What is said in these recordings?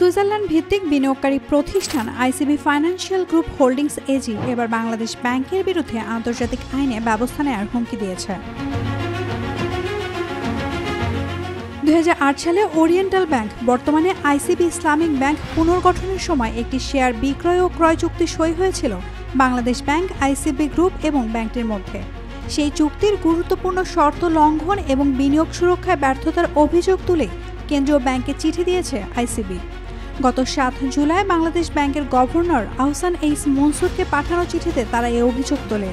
Switzerland ভিত্তিক বিনিয়োগকারী প্রতিষ্ঠান ICB financial group holdings AG এবার বাংলাদেশ ব্যাংকের বিরুদ্ধে আন্তর্জাতিক আইনে ব্যবস্থা নেওয়ার হুমকি দিয়েছে। 2008 সালে ওরিয়েন্টাল ব্যাংক, বর্তমানে আইসিবি ইসলামিক ব্যাংক পুনর্গঠনের সময় একটি শেয়ার বিক্রয় ও ক্রয় চুক্তি সই হয়েছিল বাংলাদেশ ব্যাংক, আইসিবি গ্রুপ এবং ব্যাংকটির মধ্যে। সেই চুক্তির গুরুত্বপূর্ণ শর্ত লঙ্ঘন এবং বিনিয়োগ সুরক্ষায় ব্যর্থতার অভিযোগ তুলে কেন্দ্রীয় ব্যাংকে চিঠি দিয়েছে আইসিবি। গত 7 জুলাই বাংলাদেশ ব্যাংকের গভর্নর আহসান এইস মনসুরকে পাঠানো চিঠিতে তারা এই অভিযোগ তোলে।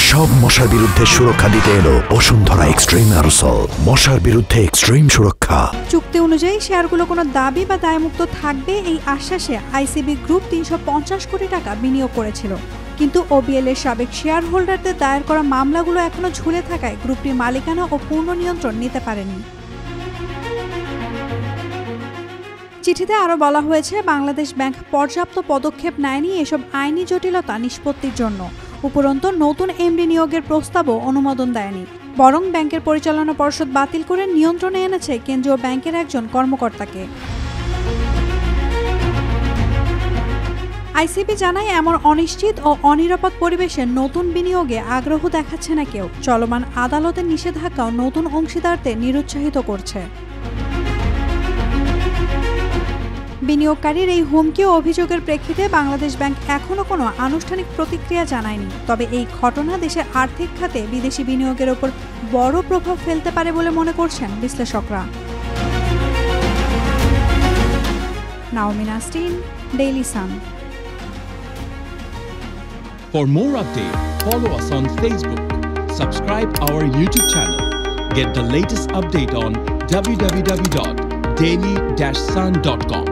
সব মশার বিরুদ্ধে সুরক্ষা দিতে এলো বসুন্ধরা এক্সট্রিম অ্যারোসল, মশার বিরুদ্ধে এক্সট্রিম সুরক্ষা। চুক্তি অনুযায়ী শেয়ারগুলো কোনো দাবি বা দায়মুক্ত থাকবে এই আশ্বাসে আইসিবি গ্রুপ 350 কোটি টাকা বিনিয়োগ করেছিল। কিন্তু ওবিএল এর সাবেক শেয়ার হোল্ডারদের দায়ের করা মামলাগুলো এখনো ঝুলে থাকায় গ্রুপটির মালিকানা ও পূর্ণ নিয়ন্ত্রণ নিতে পারেনি। চিঠিতে আরও বলা হয়েছে, বাংলাদেশ ব্যাংক পর্যাপ্ত পদক্ষেপ নেয়নি এসব আইনি জটিলতা নিষ্পত্তির জন্য। উপরন্তু নতুন এমডি নিয়োগের প্রস্তাবও অনুমোদন দেয়নি, বরং ব্যাংকের পরিচালনা পর্ষদ বাতিল করে নিয়ন্ত্রণে এনেছে কেন্দ্রীয় ব্যাংকের একজন কর্মকর্তাকে। আইসিবি জানায়, এমন অনিশ্চিত ও অনিরাপদ পরিবেশে নতুন বিনিয়োগে আগ্রহ দেখাচ্ছে না কেউ। চলমান আদালতের নিষেধাজ্ঞাও নতুন অংশীদারদের নিরুৎসাহিত করছে। বিনিয়োগকারীর এই হুমকি ও অভিযোগের প্রেক্ষিতে বাংলাদেশ ব্যাংক এখনও কোনো আনুষ্ঠানিক প্রতিক্রিয়া জানায়নি। তবে এই ঘটনা দেশের আর্থিক খাতে বিদেশি বিনিয়োগের ওপর বড় প্রভাব ফেলতে পারে বলে মনে করছেন বিশ্লেষকরা। Naomi Nasrin, Daily Sun. For more updates, follow us on Facebook, subscribe our YouTube channel, get the latest update on www.daily-sun.com.